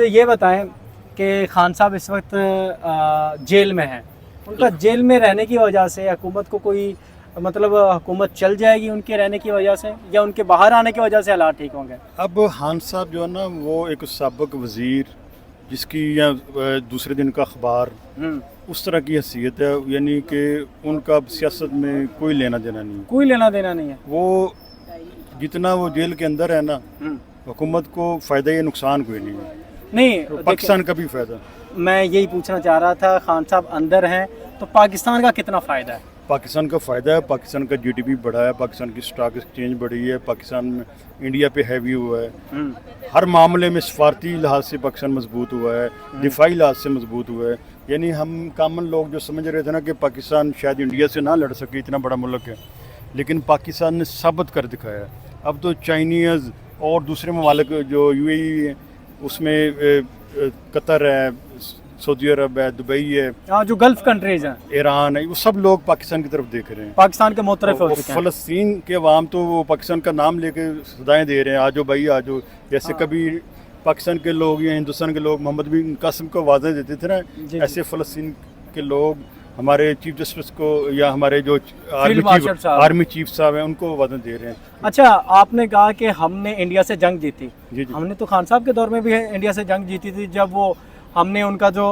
یہ بتائیں کہ خان صاحب اس وقت جیل میں ہیں، ان کا جیل میں رہنے کی وجہ سے حکومت کو کوئی مطلب حکومت چل جائے گی ان کے رہنے کی وجہ سے، یا ان کے باہر آنے کی وجہ سے حالات ٹھیک ہوں گے؟ اب خان صاحب جو ہے نا وہ ایک سابق وزیر جس کی یا دوسرے دن کا اخبار اس طرح کی حیثیت ہے، یعنی کہ ان کا سیاست میں کوئی لینا دینا نہیں ہے، کوئی لینا دینا نہیں ہے۔ وہ جتنا وہ جیل کے اندر ہے نا حکومت کو فائدہ یا نقصان کوئی نہیں ہے، نہیں پاکستان کا بھی فائدہ۔ میں یہی پوچھنا چاہ رہا تھا، خان صاحب اندر ہیں تو پاکستان کا کتنا فائدہ ہے؟ پاکستان کا فائدہ ہے، پاکستان کا جی ڈی پی بڑھا ہے، پاکستان کی سٹاک ایکسچینج بڑھی ہے، پاکستان میں انڈیا پہ ہیوی ہوا ہے، ہر معاملے میں سفارتی لحاظ سے پاکستان مضبوط ہوا ہے، دفاعی لحاظ سے مضبوط ہوا ہے۔ یعنی ہم کامن لوگ جو سمجھ رہے تھے نا کہ پاکستان شاید انڈیا سے نہ لڑ سکے، اتنا بڑا ملک ہے، لیکن پاکستان نے ثابت کر دکھایا ہے۔ اب تو چائنیز اور دوسرے ممالک جو یو اے ای ہے اس میں قطر ہے، سعودی عرب ہے، دبئی ہے، ہاں جو گلف کنٹریز ہیں، ایران ہے، وہ سب لوگ پاکستان کی طرف دیکھ رہے ہیں۔ پاکستان کے معترف ہو چکے ہیں۔ فلسطین کے عوام تو وہ پاکستان کا نام لے کے صدائیں دے رہے ہیں، آجو بھائی آجو، جیسے کبھی پاکستان کے لوگ یا ہندوستان کے لوگ محمد بن قاسم کو آوازیں دیتے تھے نا، ایسے فلسطین کے لوگ ہمارے چیف جسٹس کو یا ہمارے جو آرمی چیف صاحب ہیں ان کو آوازیں دے رہے ہیں۔ اچھا، آپ نے کہا کہ ہم نے انڈیا سے جنگ جیتی، جی ہم نے تو خان صاحب کے دور میں بھی انڈیا سے جنگ جیتی تھی، جب ہم نے ان کا جو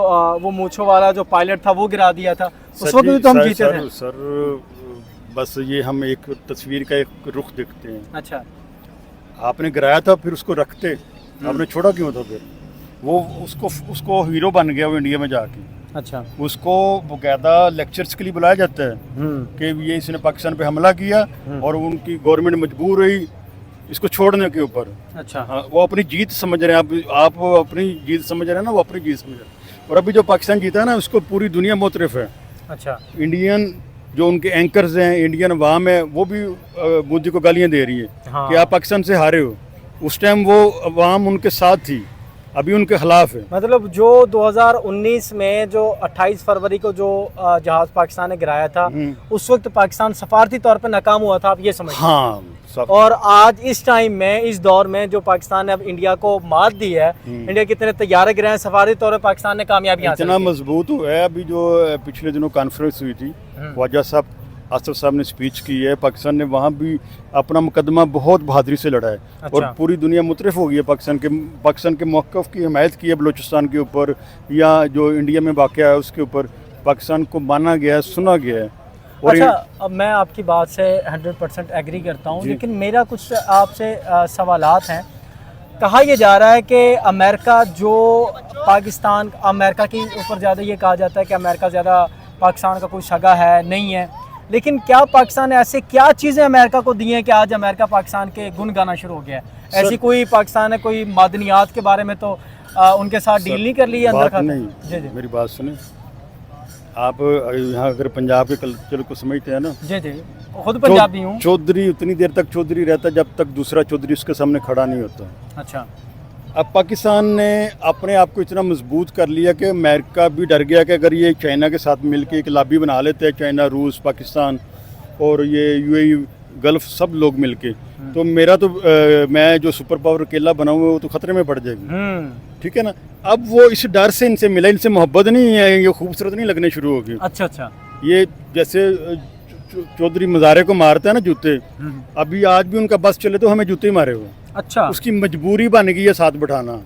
وہ مونچھوں والا جو پائلٹ تھا وہ گرا دیا تھا، اس وقت بھی تو ہم جیتے تھے۔ سر بس یہ ہم ایک تصویر کا ایک رخ دیکھتے ہیں۔ اچھا، آپ نے گرایا تھا پھر اس کو رکھتے، آپ نے چھوڑا کیوں تھا؟ پھر وہ اس کو ہیرو بن گیا وہ انڈیا میں جا کے۔ اچھا، اس کو باقاعدہ لیکچرز کے لیے بلایا جاتا ہے کہ یہ اس نے پاکستان پہ حملہ کیا اور ان کی گورنمنٹ مجبور ہوئی اس کو چھوڑنے کے اوپر۔ اچھا، وہ اپنی جیت سمجھ رہے ہیں، آپ اپنی جیت سمجھ رہے ہیں نا، وہ اپنی جیت سمجھ رہے ہیں۔ اور ابھی جو پاکستان جیتا ہے نا اس کو پوری دنیا معترف ہے۔ اچھا، انڈین جو ان کے اینکرز ہیں، انڈین عوام ہے، وہ بھی مودی کو گالیاں دے رہی ہے کہ آپ پاکستان سے ہارے ہو۔ اس ٹائم وہ عوام ان کے ساتھ تھی، ابھی ان کے خلاف ہے۔ مطلب جو 2019 میں جو 28 فروری کو جو جہاز پاکستان نے گرایا تھا اس وقت پاکستان سفارتی طور پہ ناکام ہوا تھا، آپ یہ سمجھتے ہیں؟ ہاں، اور آج اس ٹائم میں اس دور میں جو پاکستان نے اب انڈیا کو مات دی ہے، انڈیا کے اتنے طیارے گرے ہیں، سفارتی طور پہ پاکستان نے کامیابی حاصل کی، اتنا مضبوط ہوا ہے۔ ابھی جو پچھلے دنوں کانفرنس ہوئی تھی، خواجہ صاحب آصف صاحب نے سپیچ کی ہے، پاکستان نے وہاں بھی اپنا مقدمہ بہت بہادری سے لڑا ہے اور پوری دنیا مترف ہو گئی ہے پاکستان کے موقف کی حمایت کی ہے بلوچستان کے اوپر یا جو انڈیا میں واقع ہے اس کے اوپر پاکستان کو مانا گیا ہے، سنا گیا ہے۔ اچھا، اب میں آپ کی بات سے 100% ایگری کرتا ہوں، لیکن میرا کچھ آپ سے سوالات ہیں۔ کہا یہ جا رہا ہے کہ امریکہ جو امریکہ کے اوپر زیادہ یہ کہا جاتا ہے کہ امریکہ زیادہ پاکستان کا کوئی سگا ہے نہیں ہے، لیکن کیا پاکستان نے ایسے کیا چیزیں امریکہ کو دی ہیں کہ آج امریکہ پاکستان کے گن گانا شروع ہو گیا ہے؟ ایسی کوئی پاکستان نے کوئی معدنیات کے بارے میں تو ان کے ساتھ ڈیل نہیں کر لی ہے اندر؟ نہیں، میری بات سنیں، آپ یہاں اگر پنجاب کے کلچر کو سمجھتے ہیں نا، جی جی، خود پنجابی ہوں۔ چودھری اتنی دیر تک چودھری رہتا جب تک دوسرا چودھری اس کے سامنے کھڑا نہیں ہوتا۔ اچھا، اب پاکستان نے اپنے آپ کو اتنا مضبوط کر لیا کہ امریکہ بھی ڈر گیا کہ اگر یہ چائنا کے ساتھ مل کے ایک لابی بنا لیتے ہیں، چائنا، روس، پاکستان اور یہ یو اے ای، گلف سب لوگ مل کے، تو میرا تو میں جو سپر پاور اکیلا بنا ہوا وہ تو خطرے میں پڑ جائے گی، ٹھیک ہے نا؟ اب وہ اس ڈر سے ان سے ملا، ان سے محبت نہیں ہے، یہ خوبصورت نہیں لگنے شروع ہو گئی۔ اچھا اچھا، یہ جیسے چودھری مزارے کو مارتا ہے نا جوتے، ابھی آج بھی ان کا بس چلے تو ہمیں جوتے ہی مارے ہوئے۔ اچھا، اس کی مجبوری بن گئی ہے ساتھ بٹھانا،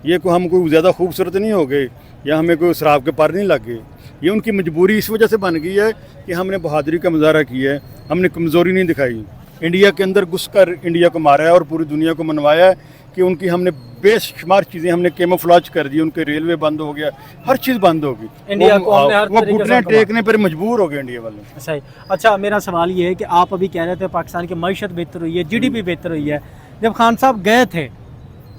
یہ ہم کوئی زیادہ خوبصورت نہیں ہو گئے یا ہمیں کوئی اسراف کے پار نہیں لگ گئے، یہ ان کی مجبوری اس وجہ سے بن گئی ہے کہ ہم نے بہادری کا مظاہرہ کیا ہے، ہم نے کمزوری نہیں دکھائی، انڈیا کے اندر گھس کر انڈیا کو مارا ہے اور پوری دنیا کو منوایا ہے کہ ان کی ہم نے بے شمار چیزیں ہم نے کیموفلاج کر دی، ان کے ریلوے بند ہو گیا، ہر چیز بند ہو گئی، انڈیا کو ہم نے ہر وہ طریقے گھٹنے سے ٹیکنے پر مجبور ہو گئے انڈیا والے۔ صحیح۔ اچھا، میرا سوال یہ ہے کہ آپ ابھی کہہ رہے تھے پاکستان کی معیشت بہتر ہوئی ہے، جی ڈی پی بہتر ہوئی ہے، جب خان صاحب گئے تھے،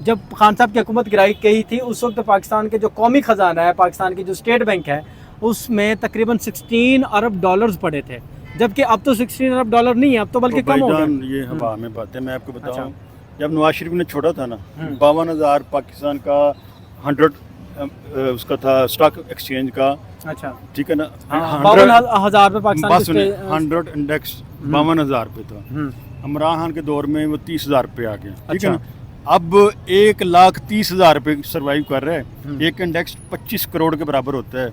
جب خان صاحب کی حکومت گرائی گئی تھی اس وقت پاکستان کے جو قومی خزانہ ہے، پاکستان کی جو اسٹیٹ بینک ہے، اس میں تقریباً 16 ارب ڈالرز پڑے تھے، جبکہ اب تو 16 ارب ڈالر نہیں ہے، اب تو بلکہ کم ہو گئے۔ یہ ہوا میں بات ہے، میں آپ کو بتاؤں، جب نواز شریف نے چھوڑا تھا نا 52,000 پاکستان کا 100 اس کا تھا اسٹاک ایکسچینج کا، اچھا ٹھیک ہے نا، 52,000 پہ پاکستان 100 انڈیکس 52,000 پہ تھا، عمران خان کے دور میں وہ 30,000 پہ آ گیا، ٹھیک ہے نا۔ अब 1,30,000 पे सर्वाइव कर रहा है। एक इंडेक्स 25 करोड़ के बराबर होता है।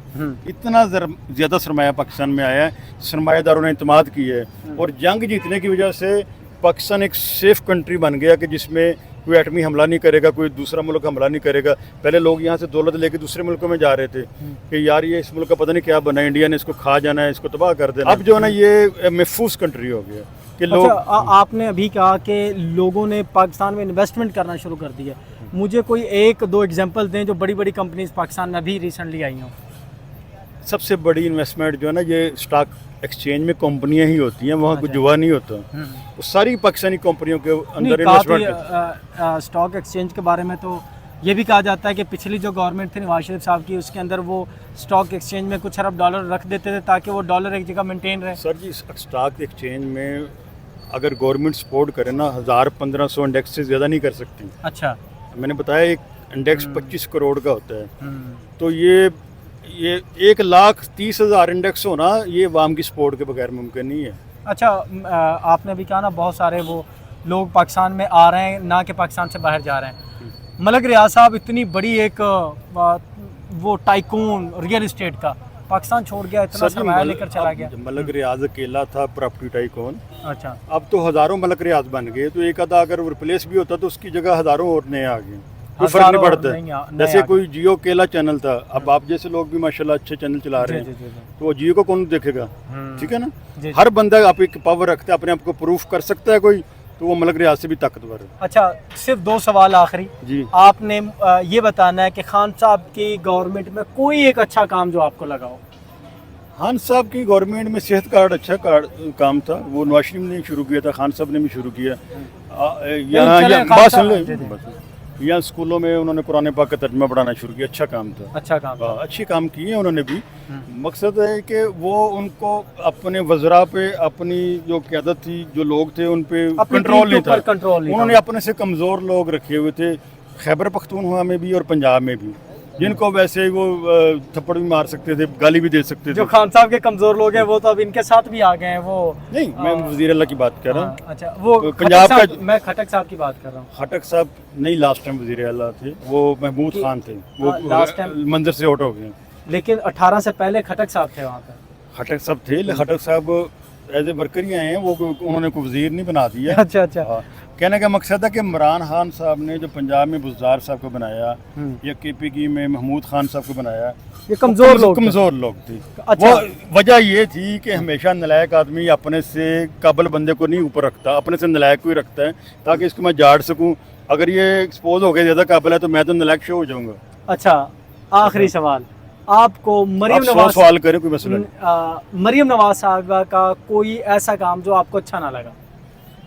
इतना ज़्यादा सरमाया पाकिस्तान में आया है, सरमायादारों ने इत्मीनाद की है, और जंग जीतने की वजह से पाकिस्तान एक सेफ कंट्री बन गया कि जिसमें कोई एटमी हमला नहीं करेगा, कोई दूसरा मुल्क हमला नहीं करेगा। पहले लोग यहाँ से दौलत लेके दूसरे मुल्कों में जा रहे थे कि यार ये इस मुल्क का पता नहीं क्या बना, इंडिया ने इसको खा जाना है, इसको तबाह कर देना। अब जो है ना ये महफूज कंट्री हो गया कि लोग। अच्छा, आपने अभी कहा कि लोगों ने पाकिस्तान में इन्वेस्टमेंट करना शुरू कर दिया, मुझे कोई एक दो एग्जांपल दें जो बड़ी बड़ी कंपनीज पाकिस्तान में अभी रिसेंटली आई हों। सबसे बड़ी इन्वेस्टमेंट जो है ना ये स्टॉक एक्सचेंज में कंपनियां ही होती हैं, वहाँ कुछ जुआ नहीं होता। वो सारी पाकिस्तानी कंपनियों के अंदर इन्वेस्टमेंट। स्टॉक एक्सचेंज के बारे में तो ये भी कहा जाता है कि पिछली जो गवर्नमेंट थी नवाज शरीफ साहब की, उसके अंदर वो स्टॉक एक्सचेंज में कुछ अरब डॉलर रख देते थे ताकि वो डॉलर एक जगह मेंटेन रहे। सर जी, स्टॉक एक्सचेंज में अगर गवर्नमेंट सपोर्ट करे ना 1000-1500 इंडेक्स से ज़्यादा नहीं कर सकती। अच्छा, मैंने बताया एक इंडेक्स 25 करोड़ का होता है, तो ये 1,30,000 इंडेक्स होना ये अवाम की सपोर्ट के बगैर मुमकिन नहीं है। अच्छा, आपने भी कहा ना बहुत सारे वो लोग पाकिस्तान में आ रहे हैं, ना कि पाकिस्तान से बाहर जा रहे हैं। मलक रियाज साहब इतनी बड़ी एक वो टाइकून रियल एस्टेट का पाकिस्तान छोड़ गया, इतना सरमाया लेकर चला गया। मलक रियाज अकेला था प्रॉपर्टी टाइकून। अच्छा, अब तो हज़ारों मलक रियाज बन गए, तो एक आधा अगर रिप्लेस भी होता तो उसकी जगह हज़ारों और नए आ गए, कोई फर्क नहीं पड़ता। जैसे कोई जियो अकेला चैनल था, अब आप जैसे लोग भी माशाल्लाह अच्छे चैनल चला रहे हैं, तो वो जियो को कौन देखेगा? ठीक है ना, हर बंदा आप एक पावर रखता है, अपने आप को प्रूफ कर सकता है कोई, तो वो मलक रियाज से भी ताकतवर है। अच्छा, सिर्फ दो सवाल आखिरी जी। आपने ये बताना है कि खान साहब की गवर्नमेंट में कोई एक अच्छा काम जो आपको लगा हो। खान साहब की गवर्नमेंट में सेहत कार्ड अच्छा काम था, वो नवाज शरीफ ने शुरू किया था, खान साहब ने भी शुरू किया। यहाँ स्कूलों में उन्होंने कुरान पाक का तर्जुमा पढ़ाना शुरू किया, अच्छा काम था। अच्छा काम था। अच्छे काम किए उन्होंने भी। मकसद है कि वो उनको अपने वज़रा पे अपनी जो क़यादत थी, जो लोग थे उन पे कंट्रोल नहीं था। उन्होंने अपने से कमज़ोर लोग रखे हुए थे, खैबर पख्तूनख्वा में भी और पंजाब में भी, जिनको वैसे ही वो थप्पड़ भी मार सकते थे, गाली भी दे सकते थे। जो खान साहब के कमजोर लोग हैं वो तो अब इनके साथ भी आ गए हैं। वो नहीं, मैं वज़ीर अल्लाह की बात कर रहा हूँ। अच्छा, वो पंजाब का, मैं खटक साहब की बात कर रहा हूँ। खटक साहब नहीं, लास्ट टाइम वज़ीर अल्लाह थे, वो महमूद खान थे, वो लास्ट टाइम मंदिर से आउट हो गए। लेकिन 18 से पहले खटक साहब थे वहाँ पे। खटक साहब थे, खटक साहब एज ए वर्कर ही आए हैं, वो उन्होंने कोई वज़ीर नहीं बना दिया। अच्छा अच्छा। कहने का मकसद है कि इमरान खान साहब ने जो पंजाब में बुज़दार साहब को बनाया, या KPK में महमूद खान साहब को बनाया, ये कमज़ोर लोग थे। अच्छा। वो वजह ये थी कि हमेशा नलायक आदमी अपने से काबिल बंदे को नहीं ऊपर रखता, अपने से नलायक को ही रखता है ताकि इसको मैं झाड़ सकूं। अगर ये एक्सपोज हो गया ज़्यादा काबिल है तो मैं तो नलायक शो हो जाऊँगा। अच्छा, आखिरी सवाल आपको, मरियम नवाज सवाल करें, कोई मसला नहीं। मरियम नवाज साहब का कोई ऐसा काम जो आपको अच्छा ना लगा?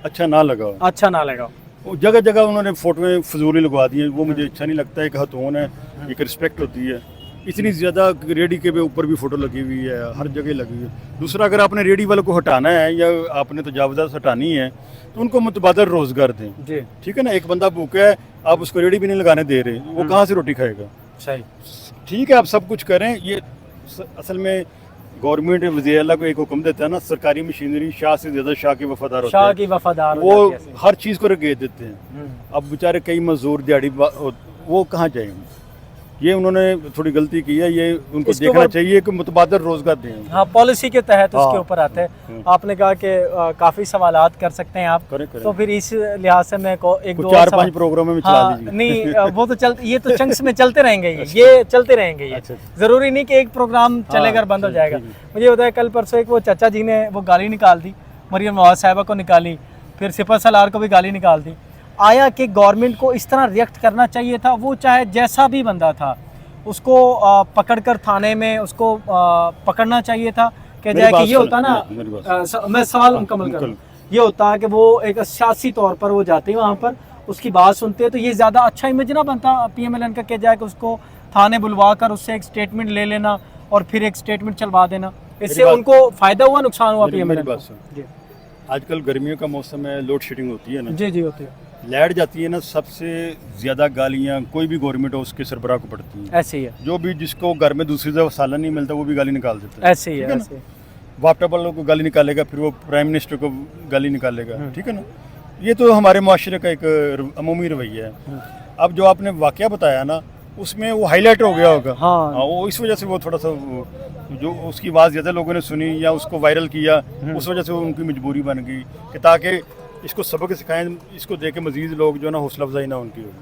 अच्छा ना लगा? अच्छा ना लगा। जगह जगह उन्होंने फोटोएं फजूली लगवा दी हैं, वो मुझे अच्छा नहीं लगता है। एक हतोन है, एक रिस्पेक्ट होती है। इतनी ज़्यादा रेडी के ऊपर भी फ़ोटो लगी हुई है, हर जगह लगी हुई है। दूसरा, अगर आपने रेडी वालों को हटाना है या आपने तजावज़ात हटानी है तो उनको मुतबादल रोज़गार दें जी। ठीक है ना, एक बंदा भूखा है, आप उसको रेडी भी नहीं लगाने दे रहे, वो कहाँ से रोटी खाएगा? सही, ठीक है, आप सब कुछ करें। ये असल में गवर्नमेंट वज़ीर अल्लाह को एक हुक्म देता है ना, सरकारी मशीनरी शाह से ज़्यादा शाह के वफादार होते हैं। शाह की वफादार वो हर चीज़ को रगेज देते हैं। अब बेचारे कई मजदूर दिहाड़ी वो कहाँ जाएंगे? ये उन्होंने थोड़ी गलती की है, ये उनको देखना चाहिए कि मुतबादल रोजगार दें। हाँ, पॉलिसी के तहत उसके ऊपर आते हैं। आपने कहा कि काफ़ी सवालात कर सकते हैं आप, करें। तो फिर इस लिहाज से मैं एक दो 4-5 प्रोग्राम में चला दीजिए। नहीं, वो तो ये तो चंक्स में चलते रहेंगे, ये चलते रहेंगे। ये ज़रूरी नहीं कि एक प्रोग्राम चलेगा बंद हो जाएगा। मुझे बताया कल परसों एक वो चाचा जी ने वो गाली निकाल दी, मरियम नवाज साहिबा को निकाली, फिर सिपा सलार को भी गाली निकाल दी। आया कि गवर्नमेंट को इस तरह रिएक्ट करना चाहिए था, वो चाहे जैसा भी बंदा था उसको पकड़कर थाने में उसको पकड़ना चाहिए था। कि जाए कि ये होता ना, मैं सवाल मुकम्मल करूँ, ये होता है कि वो एक सियासी तौर पर वो जाते हैं वहाँ पर, उसकी बात सुनते हैं, तो ये ज़्यादा अच्छा इमेज ना बनता PMLN का। क्या जाए कि उसको थाने बुलवा कर उससे एक स्टेटमेंट ले लेना और फिर एक स्टेटमेंट चलवा देना, इससे उनको फ़ायदा हुआ नुकसान हुआ PMLN? आजकल गर्मियों का मौसम है, लोड शेडिंग होती है ना। जी होती है। लाइट जाती है ना, सबसे ज़्यादा गालियाँ कोई भी गवर्नमेंट हो उसके सरबराह को पड़ती हैं। ऐसे ही है, जो भी जिसको घर में दूसरी जगह सालन नहीं मिलता वो भी गाली निकाल देता है। ऐसे ही है। वाटर वालों को गाली निकालेगा, फिर वो प्राइम मिनिस्टर को गाली निकालेगा। ठीक है ना, ये तो हमारे माशरे का एक अमूमी रवैया है। अब जो आपने वाकया बताया ना, उसमें वो हाईलाइट हो गया होगा। हाँ। वो इस वजह से वो थोड़ा सा जो उसकी आवाज़ ज़्यादा लोगों ने सुनी या उसको वायरल किया, उस वजह से वो उनकी मजबूरी बन गई कि ताकि इसको सबक सिखाएं, इसको देख के मज़ीद लोग जो है ना हौसला अफजाई ना उनकी हो।